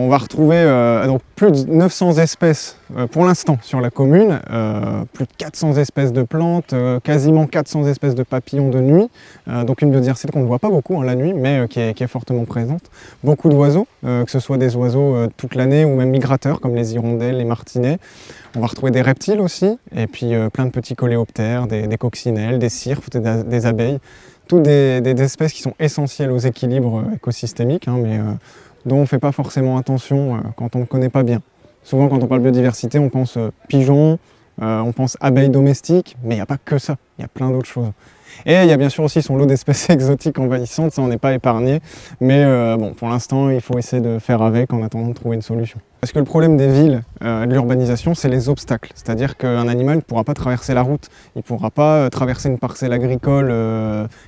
On va retrouver donc plus de 900 espèces pour l'instant sur la commune, plus de 400 espèces de plantes, quasiment 400 espèces de papillons de nuit, donc une biodiversité qu'on ne voit pas beaucoup la nuit, mais qui est fortement présente. Beaucoup d'oiseaux, que ce soit des oiseaux toute l'année ou même migrateurs comme les hirondelles, les martinets. On va retrouver des reptiles aussi, et puis plein de petits coléoptères, des coccinelles, des cirques, des abeilles, toutes des espèces qui sont essentielles aux équilibres écosystémiques, mais dont on ne fait pas forcément attention quand on ne connaît pas bien. Souvent quand on parle biodiversité, on pense pigeons, on pense abeilles domestiques, mais il n'y a pas que ça, il y a plein d'autres choses. Et il y a bien sûr aussi son lot d'espèces exotiques envahissantes, ça on n'est pas épargné, mais bon, pour l'instant il faut essayer de faire avec en attendant de trouver une solution. Parce que le problème des villes, de l'urbanisation, c'est les obstacles. C'est-à-dire qu'un animal ne pourra pas traverser la route, il ne pourra pas traverser une parcelle agricole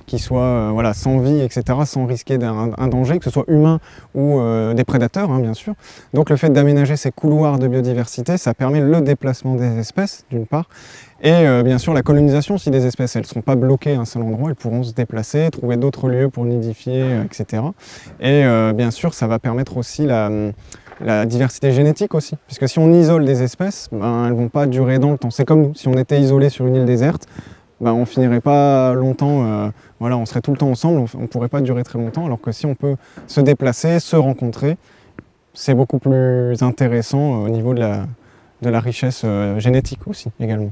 qui soit voilà, sans vie, etc., sans risquer un danger, que ce soit humain ou des prédateurs, bien sûr. Donc le fait d'aménager ces couloirs de biodiversité, ça permet le déplacement des espèces, d'une part, et bien sûr la colonisation, si des espèces elles ne seront pas bloquées à un seul endroit, elles pourront se déplacer, trouver d'autres lieux pour nidifier, etc. Et bien sûr, ça va permettre aussi la diversité génétique aussi, puisque si on isole des espèces, elles ne vont pas durer dans le temps. C'est comme nous, si on était isolé sur une île déserte, on finirait pas longtemps, voilà, on serait tout le temps ensemble, on ne pourrait pas durer très longtemps, alors que si on peut se déplacer, se rencontrer, c'est beaucoup plus intéressant au niveau de la richesse génétique aussi également.